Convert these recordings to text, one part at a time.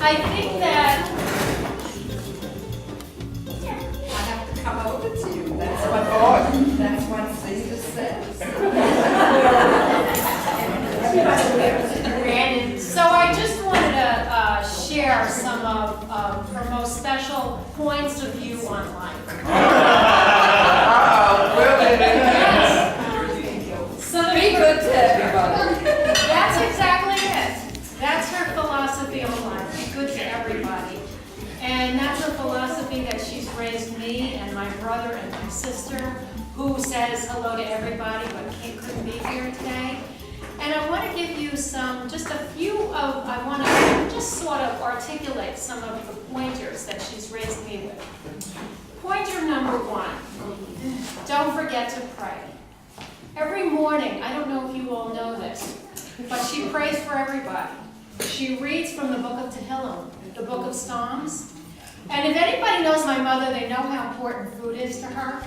I think that I have to come over to you. That's what Caesar says. so. I just wanted to share some of her most special points of view on life. Yes. So Be good to everybody. that's exactly it. That's her philosophy on life. Be good to everybody. And that's her philosophy that she's raised me and my brother and my sister, who says hello to everybody but couldn't be here today. And I want to give you just a few of, I want to just sort of articulate some of the pointers that she's raised me with. Pointer number 1, don't forget to pray. Every morning, I don't know if you all know this, but she prays for everybody. She reads from the book of Tehillim, the book of Psalms. And if anybody knows my mother, they know how important food is to her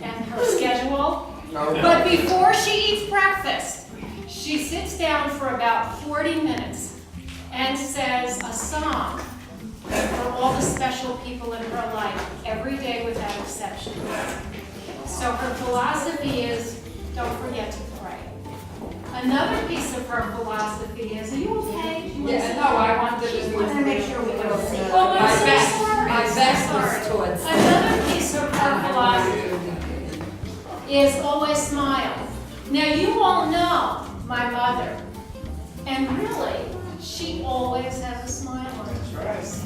and her schedule. But before she eats breakfast, she sits down for about 40 minutes and says a psalm for all the special people in her life, every day without exception. So her philosophy is, don't forget to pray. Another piece of her philosophy is, are you okay? Yeah, no, I wanted to make sure we don't see. Oh, I'm my so best. sorry. My So best sorry. is towards. Another piece of her philosophy is always smile. Now you all know my mother, and really, she always has a smile on her face.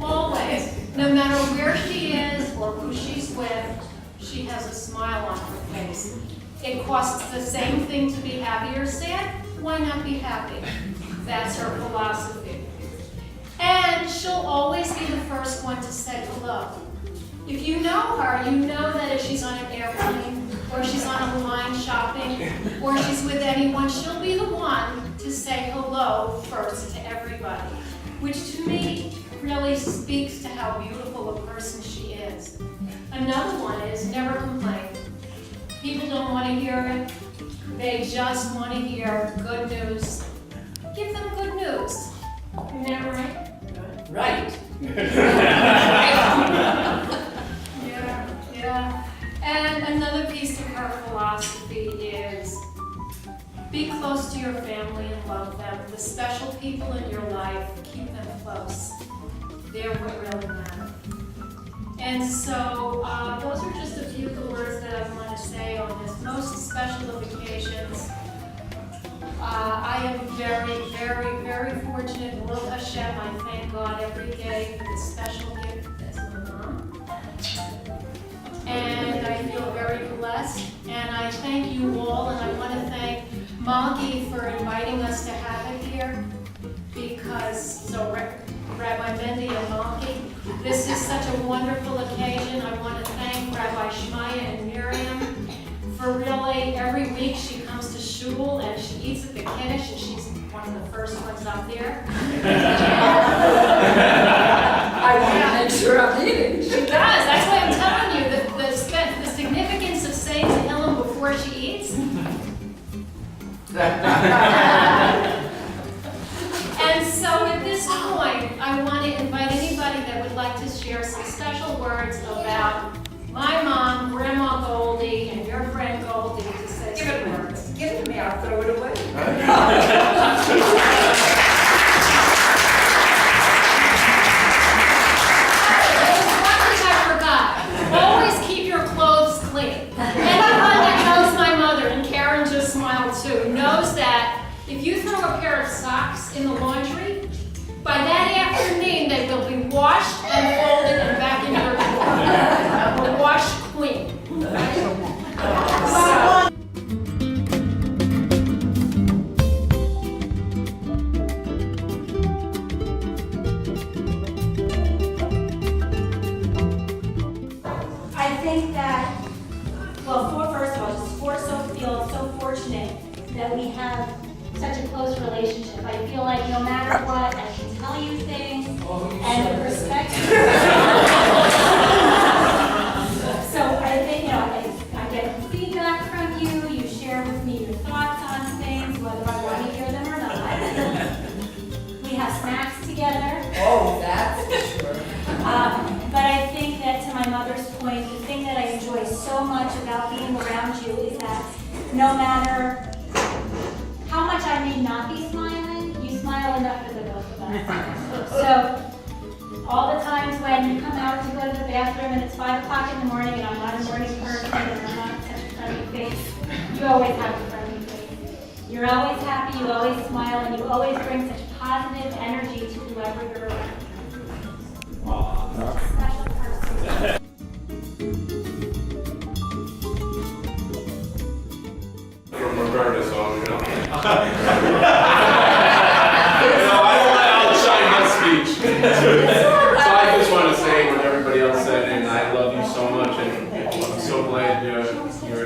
Always. No matter where she is or who she's with, she has a smile on her face. It costs the same thing to be happy or sad. Why not be happy? That's her philosophy. And she'll always be the first one to say hello. If you know her, you know that if she's on an airplane, or she's on a line shopping, or she's with anyone, she'll be the one to say hello first to everybody, which to me really speaks to how beautiful a person she is. Another one is never complain. People don't want to hear it. They just want to hear good news. Give them good news. Isn't that right? Right. Yeah. And another piece of her philosophy is be close to your family and love them. The special people in your life, keep them close. They're what really matter. And so those are just a few of the words that I want to say on this most special of occasions. I am very, very, very fortunate. Baruch Hashem, I thank God every day for this special gift that's my mom. And I feel very blessed. And I thank you all, and I want to thank Malki for inviting us to have it here. Rabbi Mendy and Malki, this is such a wonderful occasion. I want to thank Rabbi Shmaya and Miriam for really, every week she comes to shul and she eats at the Kiddush, and she's one of the first ones up there. I want to make sure I'm eating. She does. That's why I'm telling you the significance of saying Tehillim before she eats. And so at this point, I want to invite anybody that would like to share some special words about my mom, Grandma Goldie, and your friend Goldie to say some words. Give it to me, I'll throw it away. Always keep your clothes clean. Anyone that knows my mother, and Karen just smiled too, knows that if you throw a pair of socks in the laundry, by that afternoon they will be washed and folded and back in your drawer. Or washed clean. I think that, well, first of all, feel so fortunate that we have such a close relationship. I feel like no matter what, I can tell you things and respect you. So I think, I get feedback from you, you share with me your thoughts on things, whether I want to hear them or not. We have snacks together. Oh, that's for sure. But I think that to my mother's point, the thing that I enjoy so much about being around you is that no matter how much I may not be smiling, you smile enough for the both of us. So all the times when you come out to go to the bathroom and it's 5 o'clock in the morning and I'm not a morning person and I'm not such a friendly face, you always have a friendly face. You're always happy, you always smile, and you always bring such positive energy to whoever you're around. Special person. From Roberta, so you know. I don't want to outshine my speech. So I just want to say what everybody else said, and I love you so much, and I'm so glad you're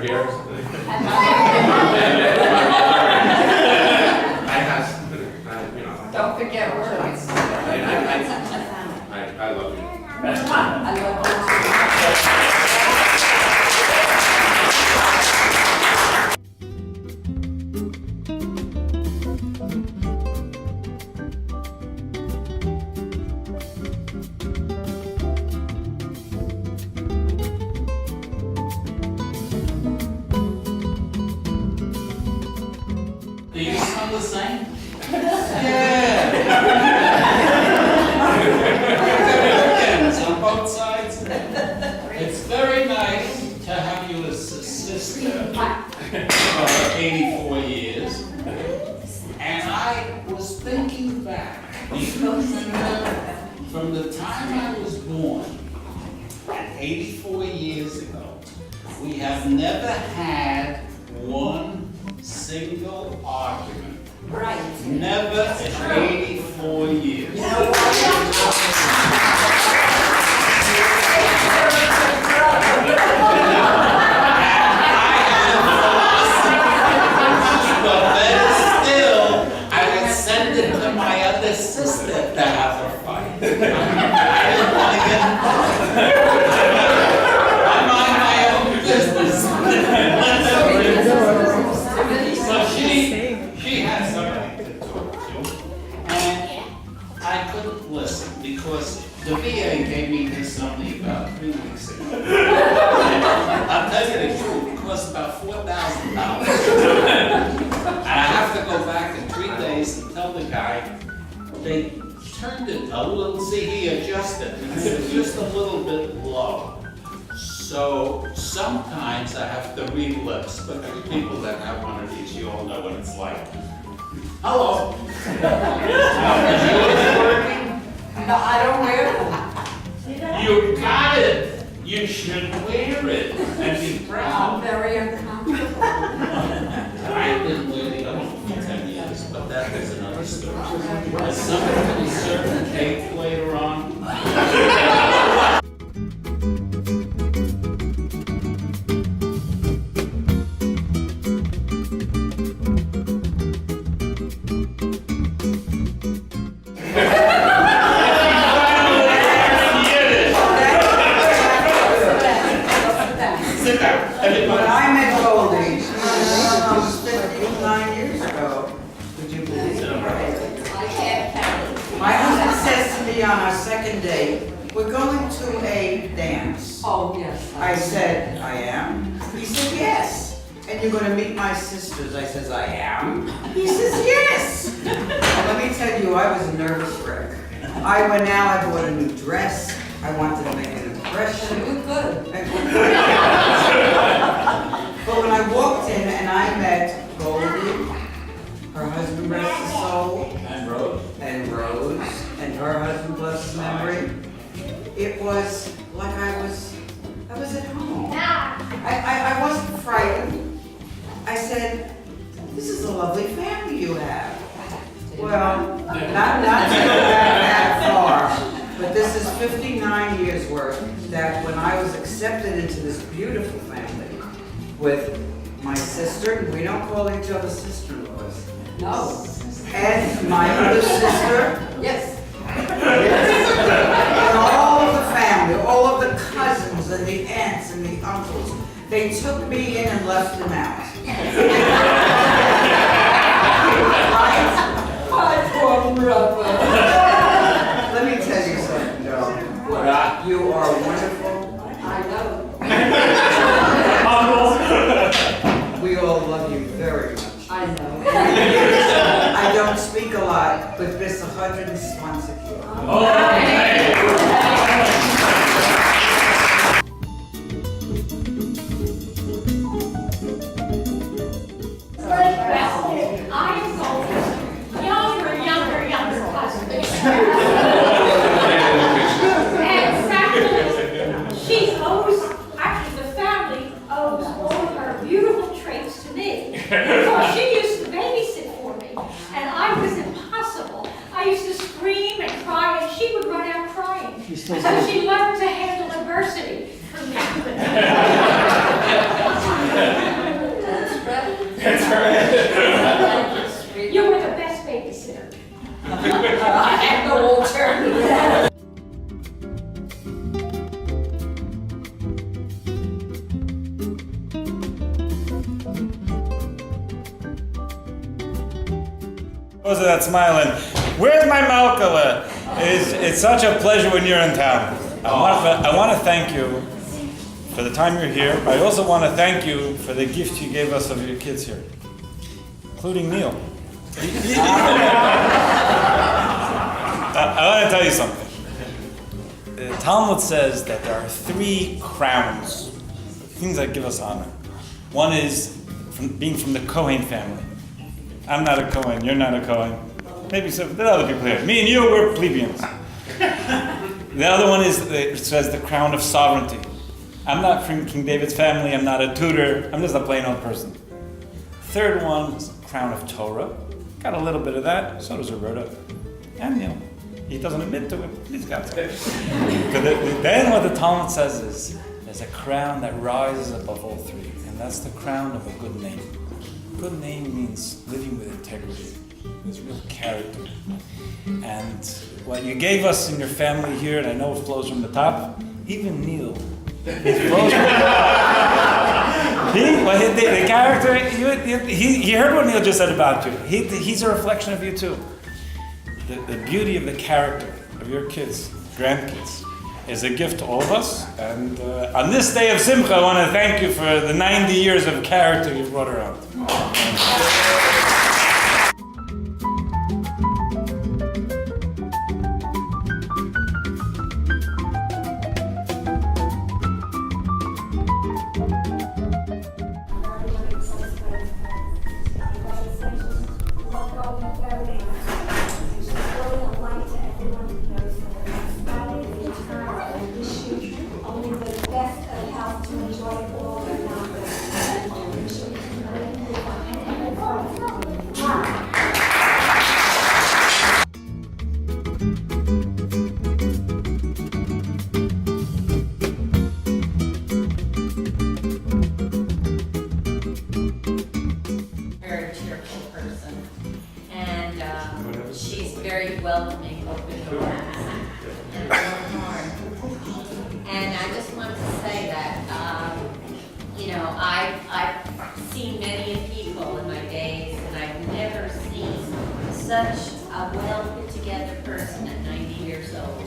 here. Don't forget words. I love you. I love Do you smell the same? On both sides. It's very nice to have you as a sister for 84 years. And I was thinking back, from the time I was born, 84 years ago, we have never had one single argument. right. Never in 84 years. You know what? But better still, I would send it to my other sister to have a fight. I didn't want to get involved. I mind my own business. So she had somebody to talk to, and I couldn't listen because the VA gave me this only about 3 weeks ago. I'll tell you the truth, it cost about $4,000. And I have to go back in 3 days and tell the guy, they turned it a little, see, he adjusted, and it was just a little bit low. So sometimes I have to read lips, but for people that have one of these, you all know what it's like. Hello. Is yours working? No, I don't wear them. You got it. You should wear it and be I'm proud. very uncomfortable. I've been wearing the other one for 10 years, but that is another story. Is somebody going to serve the cake later on? Sit down. When I met Goldie, she was 59 years ago. Would you believe it? My husband says to me on our second date, we're going to a dance. Oh, yes. I said, I am? He said, yes. And you're gonna meet my sisters. I says, I am? He says, yes. Well, let me tell you, I was a nervous wreck. I went out, I bought a new dress. I wanted to make an impression. You look good. But when I walked in and I met Goldie, her husband, rest his soul, And Rose? and Rose, and her husband, bless his memory, it was like I was at home. I wasn't frightened. I said, this is a lovely family you have. Well, not to go back that far, but this is 59 years worth that when I was accepted into this beautiful family with my sister, we don't call each other sister-in-laws, No. and my other sister, Yes. and all of the family, all of the cousins and the aunts and the uncles, they took me in and left them out. Right? My poor brother. Let me You are wonderful. I know. We all love you very much. I know. I don't speak a lot, but there's 100 responsive here. I am Goldie's younger cousin. And practically, she owes, actually the family owes all of her beautiful traits to me. Because she used to babysit for me, and I was impossible. I used to scream and cry, and she would run out crying. So she learned to handle adversity from me. That's right. You were the best babysitter. I have no alternative. What's that smiling? Where's my Malkala? It's such a pleasure when you're in town. I want to thank you for the time you're here. I also want to thank you for the gift you gave us of your kids here, including Neil. I want to tell you something. The Talmud says that there are 3 crowns, things that give us honor. One is being from the Kohen family. I'm not a Kohen, you're not a Kohen. Maybe some, there are other people here. Me and you, we're plebeians. The other one is, it says the crown of sovereignty. I'm not from King David's family, I'm not a tutor, I'm just a plain old person. Third one is the crown of Torah. Got a little bit of that, so does Roberta. And Neil. He doesn't admit to it, he's got it. But then what the Talmud says is, there's a crown that rises above all 3, and that's the crown of a good name. Good name means living with integrity. There's real character. And what you gave us in your family here, and I know it flows from the top, even Neil, it flows from the top. The character, he heard what Neil just said about you. He's a reflection of you too. The beauty of the character of your kids, grandkids, is a gift to all of us. And on this day of Simcha, I want to thank you for the 90 years of character you've brought around. Very cheerful person, and she's very welcoming, open doors, and warm heart. And I just want to say that, I've seen many people in my days, and I've never seen such a well put together person at 90 years old.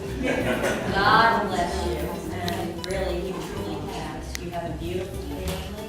God bless you, and really, you truly have. You have a beautiful family.